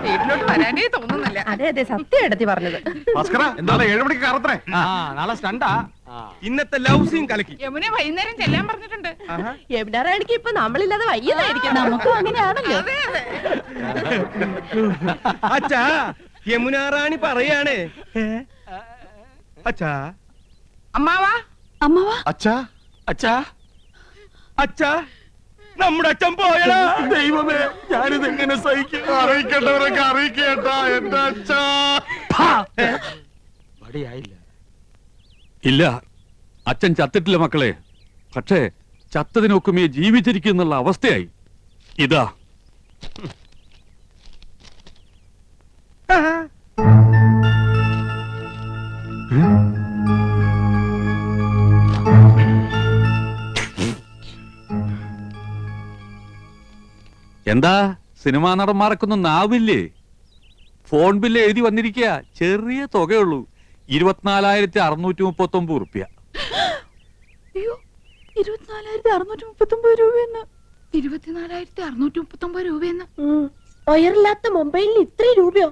വീട്ടിലോട്ട് വരാനേ തോന്നുന്നില്ല. അതെ അതെ, സത്യം എടുത്തി പറഞ്ഞത്. എന്താ 7 മണിക്ക് കറത്രേ? നാളെ സ്റ്റണ്ടാ. ഇന്നത്തെ ലവ് സീൻ കലക്കി. യമുന വൈകുന്നേരം ചെല്ലാൻ പറഞ്ഞിട്ടുണ്ട്. യമുന റാണിക്ക് ഇപ്പൊ നമ്മളില്ലാതെ വയ്യതായിരിക്കും. നമുക്കും അങ്ങനെയാണല്ലോ. അച്ഛാ, യമുന റാണി പറയാണ്. അച്ഛാ, അമ്മാവാ, അമ്മാവാ, അച്ഛാ, അച്ഛാ, അച്ഛാ, നമ്മുടെ അച്ഛൻ പോയടാ. ദൈവമേ, ഞാനിത് എങ്ങനെ സഹിക്കും? അറിയിക്കേണ്ടവരൊക്കെ അറിയിക്കേട്ടാ എന്റെ അച്ഛാ. മടിയായില്ല. ഇല്ല, അച്ഛൻ ചത്തിട്ടില്ല മക്കളെ. പക്ഷേ ചത്തതിനൊക്കുമേ ജീവിച്ചിരിക്കുന്നുള്ള അവസ്ഥയായി. ഇതാ എന്താ സിനിമാ നടന്മാർക്കൊന്നും നാവില്ലേ? ഫോൺ ബില്ല് എഴുതി വന്നിരിക്കുക. ചെറിയ തുകയുള്ളൂ, 24,639 റുപ്യ. 24,639 രൂപയെന്ന്. 24,639 രൂപയെന്ന്. ഒയറില്ലാത്ത മൊബൈലിന് ഇത്രയും രൂപയോ?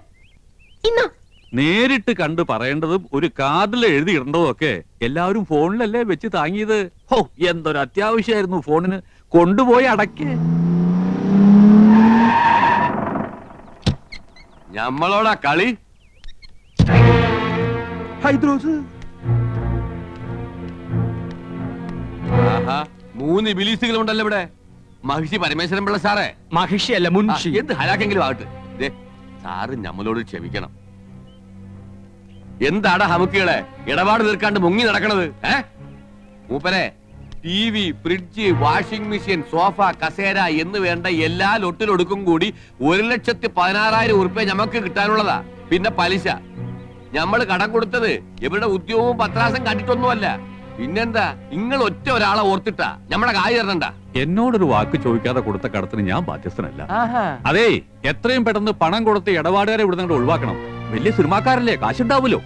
ഇന്നോ നേരിട്ട് കണ്ട് പറയേണ്ടതും ഒരു കാർഡിൽ എഴുതി ഇടേണ്ടതും ഒക്കെ എല്ലാവരും ഫോണിലല്ലേ വെച്ച് താങ്ങിയത്. ഹോ, എന്തൊരു അത്യാവശ്യമായിരുന്നു ഫോണിന്. കൊണ്ടുപോയി അടയ്ക്ക്. ഞമ്മളോടാ കളി. ഹൈദ്രോസ്, ആഹാ, 3 ബിലീസുകളുണ്ടല്ലോ ഇവിടെ. മഹിഷി പരമേശ്വരൻ പിള്ള സാറേ. മഹിഷിയല്ല, മുൻഷി. എന്ത് ഹലാക്കെങ്കിലും ആകട്ടെ. ദേ, സാറ് ഞമ്മളോട് ക്ഷമിക്കണം. എന്താടാ ഹമുക്കികളെ ഇടപാട് തീർക്കാണ്ട് മുങ്ങി നടക്കണത്? മൂപ്പരെ TV, fridge, washing machine, sofa, കസേര എന്ന് വേണ്ട എല്ലാ ലൊട്ടിലൊടുക്കും കൂടി 1,16,000 ഉറുപ്പ്യ ഞമ്മക്ക് കിട്ടാനുള്ളതാ. പിന്നെ പലിശ. ഞമ്മള് കടം കൊടുത്തത് ഇവരുടെ ഉദ്യോഗവും പത്രാസം കണ്ടിട്ടൊന്നുമല്ല. പിന്നെന്താ, നിങ്ങൾ ഒറ്റ ഒരാളെ ഓർത്തിട്ടാ ഞമ്മടെ കായ് തരണണ്ട. എന്നോടൊരു വാക്ക് ചോദിക്കാതെ കൊടുത്ത കടത്തിന് ഞാൻ ബാധ്യസ്ഥനല്ല. അതേ, എത്രയും പെട്ടെന്ന് പണം കൊടുത്ത് ഇടപാടുകാരെ ഇവിടെ ഒഴിവാക്കണം. വലിയ സിനിമാക്കാരല്ലേ, കാശുണ്ടാവുമല്ലോ.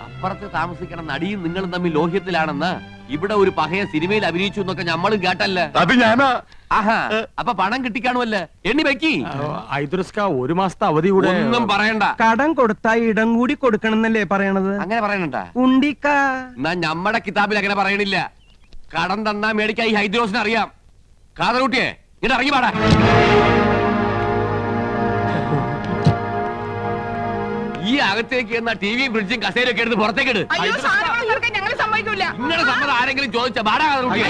അപ്പുറത്ത് താമസിക്കണം നടിയും നിങ്ങളും തമ്മിൽ ലോഹ്യത്തിലാണെന്ന് ഇവിടെ ഒരു പകയ സിനിമയിൽ അഭിനയിച്ചു എന്നൊക്കെ ഞമ്മളും കേട്ടല്ല. അത് ഞാനാ. ആഹാ, അപ്പൊ പണം കിട്ടിക്കാണുമല്ല. എണ്ണി വെക്കി. ഹൈദ്രോസ്ക 1 മാസത്തെ അവധി കൂടെ. ഒന്നും പറയണ്ട. കടം കൊടുത്താ ഇടം കൂടി കൊടുക്കണം എന്നല്ലേ പറയണത്? അങ്ങനെ പറയണണ്ട. ഉണ്ടിക്ക എന്നാ ഞമ്മടെ കിതാബിൽ അങ്ങനെ പറയണില്ല. കടം തന്നാ മേടിക്കാ ഈ ഹൈദ്രോസിനെ അറിയാം. കാതറൂട്ടിയെ ഇങ്ങോട്ട് ഇറങ്ങി പാടാ. ഈ അകത്തേക്ക് എന്നാ ടിവിയും ഫ്രിഡ്ജും കസേരയൊക്കെ എടുത്ത് പുറത്തേക്ക് ഇട്. അയ്യോ, സാധനങ്ങൾ തീർക്കാൻ ഞങ്ങൾ സമ്മതിക്കൂല. നിങ്ങളുടെ സമ്മതം ആരെങ്കിലും ചോദിച്ചാ പാടാ കാതറൂട്ടിയെ.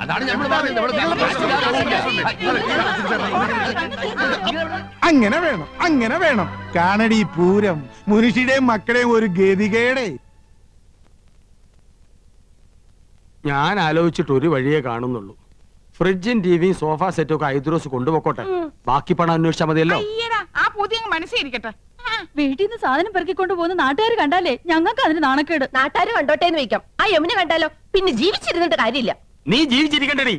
അതാണ് ഞമ്മൾ അങ്ങനെ വേണം, അങ്ങനെ വേണം. കാണടി പൂരം, മുനുഷിയുടെയും മക്കളെയും ഒരു ഗതികേടെ. ഞാൻ ആലോചിച്ചിട്ട് ഒരു വഴിയേ കാണുന്നുള്ളൂ. ഫ്രിഡ്ജും ടിവിയും സോഫ സെറ്റും ഒക്കെ ഹൈദ്രോസ് കൊണ്ടുപോക്കോട്ടെ. ബാക്കി പണം അന്വേഷിച്ചാൽ മതിയല്ലോ. ആ പൂതി മനസ്സിരിക്കട്ടെ. വീട്ടിൽ നിന്ന് സാധനം പെറുക്കിക്കൊണ്ട് പോകുന്ന നാട്ടുകാർ കണ്ടാലേ ഞങ്ങൾക്ക് അതിന് നാണക്കേട്. നാട്ടുകാർ കണ്ടോട്ടെ എന്ന് വെക്കാം. ആ യമുന കണ്ടാലോ പിന്നെ ജീവിച്ചിരുന്നിട്ട് കാര്യമില്ല. നീ ജീവിച്ചിരിക്കണ്ടേ?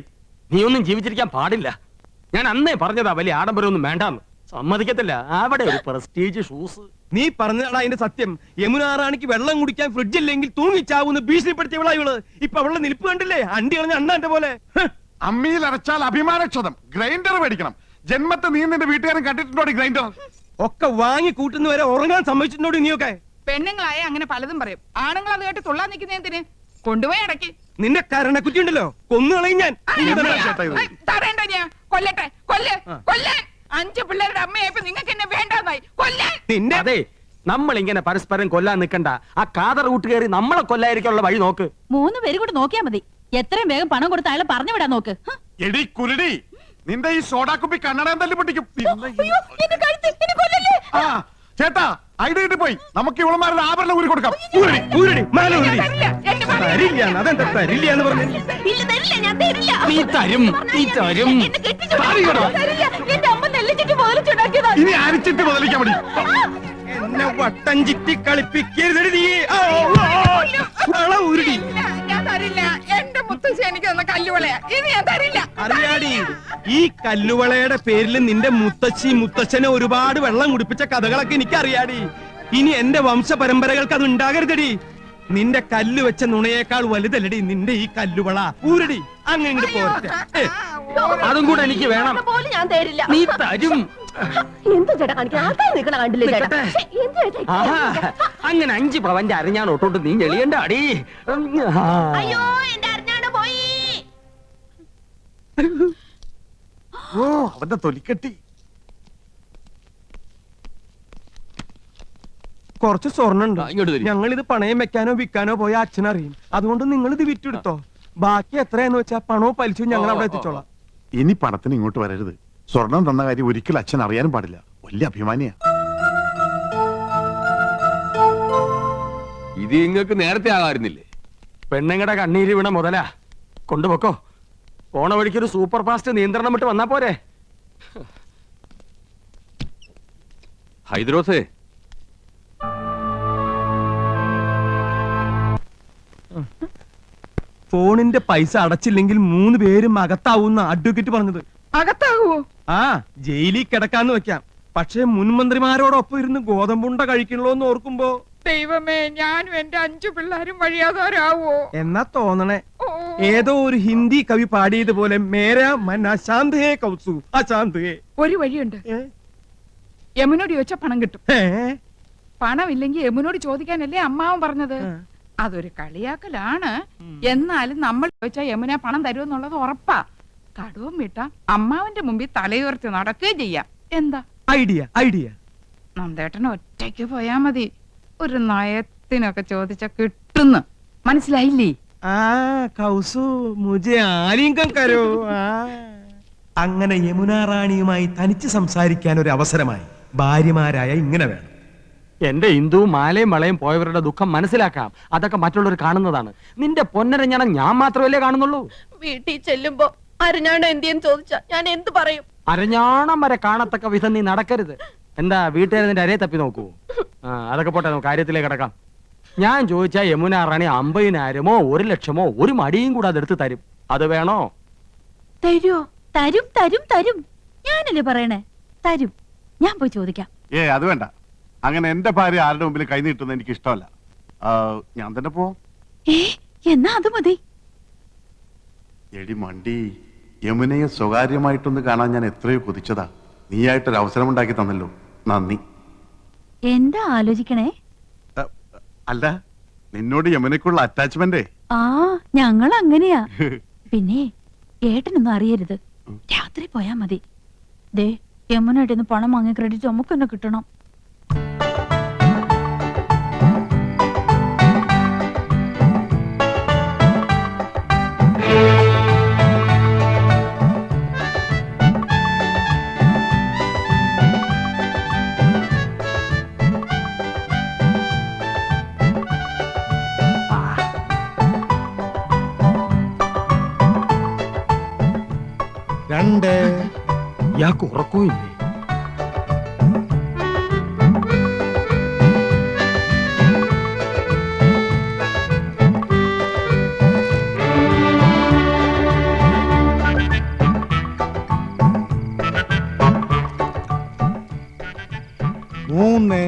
നീ ഒന്നും ജീവിച്ചിരിക്കാൻ പാടില്ല. ഞാൻ അന്നേ പറഞ്ഞതാ വലിയ ആഡംബരമൊന്നും വേണ്ടാന്ന്. സമ്മതിക്കത്തില്ല. അവിടെ ഒരു പ്രസ്റ്റീജ് ഷൂസ്. നീ പറഞ്ഞതാണ് അതിന്റെ സത്യം. യമുന റാണിക്ക് വെള്ളം കുടിക്കാൻ ഫ്രിഡ്ജ് ഇല്ലെങ്കിൽ തൂങ്ങിച്ചാവുന്ന ഭീഷണിപ്പെടുത്തിയവളാ ഇവള്. ഇപ്പൊ അവളുടെ നിൽപ്പ് കണ്ടില്ലേ? അണ്ടി കളഞ്ഞ അണ്ണാന്റെ പോലെ. അമ്മിയിൽ അരച്ചാൽ അഭിമാനക്ഷതം. ഗ്രൈൻഡർ മേടിക്കണം. ജന്മത്തെ നീ നിന്റെ വീട്ടുകാരൻ കണ്ടിട്ടുണ്ടോ ഗ്രൈൻഡർ? ഒക്കെ വാങ്ങി കൂട്ടുന്നവരെ ഉറങ്ങാൻ സമ്മതിച്ചിട്ടുണ്ടോ നീയൊക്കെ? പെണ്ണുങ്ങളായ അങ്ങനെ പലതും പറയും. ആണുങ്ങൾ അത് കേട്ട് തുള്ളാൻ നിൽക്കുന്നതിന് കൊണ്ടുപോയി അടക്കി. നിന്റെ കരണക്കുറ്റി ഉണ്ടല്ലോ, കൊന്നുകളയും ഞാൻ. തടയണ്ട, ഞാൻ കൊല്ലട്ടെ. കൊല്ലാൻ 5 പിള്ളേരുടെ അമ്മയായപ്പോ നിങ്ങൾക്ക് എന്നെ വേണ്ടാന്നായി. കൊല്ലാൻ. നിന്നെ അതെ, നമ്മൾ ഇങ്ങനെ പരസ്പരം കൊല്ലാൻ നിൽക്കണ്ട. ആ കാതർ കൂട്ടുകയറി നമ്മളെ കൊല്ലായിരിക്കാനുള്ള വഴി നോക്ക്. 3 പേര് കൂടെ നോക്കിയാ മതി. എത്രയും വേഗം പണം കൊടുത്ത് അയാളെ പറഞ്ഞു വിടാൻ നോക്ക്. എടി കുരുടി, നിന്റെ ഈ സോഡാക്കുപ്പി കണ്ണട തല്ലി പൊട്ടിക്കും. ചേട്ടാ, ഐഡിയ കിട്ടി പോയി. നമുക്ക് ഇവളമാരുടെ ആഭരണം ഊരി കൊടുക്കാം. ഇനി അരിച്ചിട്ട് മുതലിക്കാൻ മതി. എന്നെ വട്ടം ചിറ്റി കളിപ്പിക്കരുത്. ഞാൻ തരില്ല. എന്റെ മുത്തശ്ശി എനിക്ക് തന്ന കല്ലുവളയാ. ഇനി ഞാൻ തരില്ല. അറിയാടി, ഈ കല്ലുവളയുടെ പേരിൽ നിന്റെ മുത്തശ്ശി മുത്തച്ഛനെ ഒരുപാട് വെള്ളം കുടിപ്പിച്ച കഥകളൊക്കെ എനിക്കറിയാടി. ഇനി എന്റെ വംശ പരമ്പരകൾക്ക് അത് ഉണ്ടാകരുതടി. നിന്റെ കല്ല് വെച്ച നുണയേക്കാൾ വലുതല്ലടി നിന്റെ ഈ കല്ലുവള. ഊരടി അങ്ങനെ ഇങ്ങോട്ട് പോരട്ടെ. അതും കൂടെ എനിക്ക് വേണം. പോലും ഞാൻ തരില്ല. നീ തരും. എന്ത് ചേട്ടാ കാണിക്കാൻ ആൾക്കാർ നിൽക്കണ കണ്ടില്ലേ ചേട്ടാ? ശ്ശെ, എന്ത് ചേട്ടാ? ആഹാ, അങ്ങനെ 5 പവന്റെ അരഞ്ഞാൻ ഒട്ടോട്ട് നീ ഞെളിയണ്ട അടി. അയ്യോ എന്റെ അരഞ്ഞാണ് പോയി. ഓ അവന്റെ തൊലിക്കെട്ടി. കുറച്ച് സ്വർണ്ണുണ്ട്. ഇങ്ങോട്ട് തരി. ഞങ്ങൾ ഇത് പണയം വെക്കാനോ വിൽക്കാനോ പോയ അച്ഛനറിയും. അതുകൊണ്ട് നിങ്ങൾ ഇത് വിറ്റെടുത്തോ. ബാക്കി എത്രയാന്ന് വെച്ചാ പണവും പലിശയും ഞങ്ങൾ അവിടെ എത്തിച്ചോളാം. ഇനി പണത്തിന് ഇങ്ങോട്ട് വരരുത്. സ്വർണം തന്ന കാര്യം ഒരിക്കലും അച്ഛൻ അറിയാനും പാടില്ല. വലിയ അഭിമാനിയാ. ഇത് നിങ്ങൾക്ക് നേരത്തെ ആകാറുന്നില്ലേ? പെണ്ണുങ്ങളുടെ കണ്ണീര് വീണ മുതലാ. കൊണ്ടുപോക്കോ. പോണ വഴിക്കൊരു സൂപ്പർ ഫാസ്റ്റ് നിയന്ത്രണം വിട്ട് വന്നാ പോരെ. ഹൈദ്രോസേ, ഫോണിന്റെ പൈസ അടച്ചില്ലെങ്കിൽ 3 പേരും അകത്താവുന്ന അഡ്വക്കേറ്റ് പറഞ്ഞത്. അകത്താകുവോ? ആ, ജയിലിൽ കിടക്കാന്ന് വെക്കാം. പക്ഷേ മുൻമന്ത്രിമാരോടൊപ്പം ഇരുന്ന് ഗോതമ്പുണ്ട കഴിക്കണല്ലോ എന്ന് ഓർക്കുമ്പോ ദൈവമേ, ഞാനും എന്റെ 5 പിള്ളേരും വഴിയാതാരാവോ? എന്നാ തോന്നണേ. ഓ, ഏതോ ഒരു ഹിന്ദി കവി പാടിയതുപോലെ മേരാ മൻ അശാന്ത് ഹേ കൗസു അശാന്ത് ഹേ. ഒരു വഴിയുണ്ട്. യമുനോട് ചോദിച്ചാ പണം കിട്ടും. പണം ഇല്ലെങ്കിൽ യമുനോട് ചോദിക്കാനല്ലേ അമ്മാവൻ പറഞ്ഞത്. അതൊരു കളിയാക്കലാണ്. എന്നാലും നമ്മൾ ചോദിച്ചാൽ യമുന പണം തരുമെന്നുള്ളത് ഉറപ്പാ. കടവും വിട്ട അമ്മാവന്റെ മുമ്പിൽ തലയുയർത്തി നടക്കുകയും ചെയ്യാം. എന്താ ഐഡിയ? ഐഡിയ. നന്ദേട്ടന് ഒറ്റയ്ക്ക് പോയാ മതി. ഒരു നയത്തിനൊക്കെ ചോദിച്ച കിട്ടുന്നു. മനസ്സിലായില്ലേ? ആ കൗസു മുझे ആലിംഗം കരോ. അങ്ങനെ യമുന റാണിയുമായി തനിച്ച് സംസാരിക്കാൻ ഒരു അവസരമായി. ഭാര്യമാരായ ഇങ്ങനെ വേണം. എന്റെ ഹിന്ദു മാലയും വളയും പോയവരുടെ ദുഃഖം മനസ്സിലാക്കാം. അതൊക്കെ മറ്റുള്ളവർ കാണുന്നതാണ്. നിന്റെ പൊന്നരഞ്ഞണം ഞാൻ മാത്രമല്ലേ കാണുന്നുള്ളൂ. വീട്ടിൽ ചെല്ലുമ്പോ അരഞ്ഞാണ് എന്തിയെന്ന് ചോദിച്ചാ ഞാൻ എന്ത് പറയും? അരഞ്ഞാണം വരെ കാണത്തക്ക വിധം നീ നടക്കരുത്. എന്താ വീട്ടുകാരെ നിന്റെ അരയെ തപ്പി നോക്കൂ? അതൊക്കെ പോട്ടെ, നമുക്ക് കാര്യത്തിലേക്ക് കിടക്കാം. ഞാൻ ചോദിച്ചാ യമുന റാണി 50,000-മോ 1,00,000-മോ ഒരു മടിയും കൂടെ അതെടുത്ത് തരും. അത് വേണോ? തരുമോ? തരും തരും തരും. ഞാനല്ലേ പറയണേ, തരും. ഞാൻ പോയി ചോദിക്കാം. അത് വേണ്ട. അങ്ങനെ എന്റെ ഭാര്യ ആരുടെ മുമ്പിൽ കൈ നീട്ടുന്നത് എനിക്ക് ഇഷ്ടമല്ല. ഞാൻ തന്നെ പോവാം. എന്നാ അത് മതി. എടി മണ്ടി, യമുനയെ സ്വകാര്യമായിട്ടൊന്ന് കാണാൻ ഞാൻ എത്രയോ കൊതിച്ചതാ. നീയായിട്ടൊരു അവസരം ഉണ്ടാക്കി തന്നല്ലോ, നന്ദി. എന്താ ആലോചിക്കണേ? അല്ല, നിന്നോട് യമുനക്കുള്ള അറ്റാച്ച്മെന്റ്. ആ, ഞങ്ങൾ അങ്ങനെയാ. പിന്നെ ഏട്ടനൊന്നും അറിയരുത്. രാത്രി പോയാ മതി. ദേ, യമുനയുടെ പണം വാങ്ങിയ ക്രെഡിറ്റ് നമുക്ക് തന്നെ കിട്ടണം. രണ്ട്. ഇയാൾക്ക് ഉറക്കമില്ലേ? മൂന്ന്.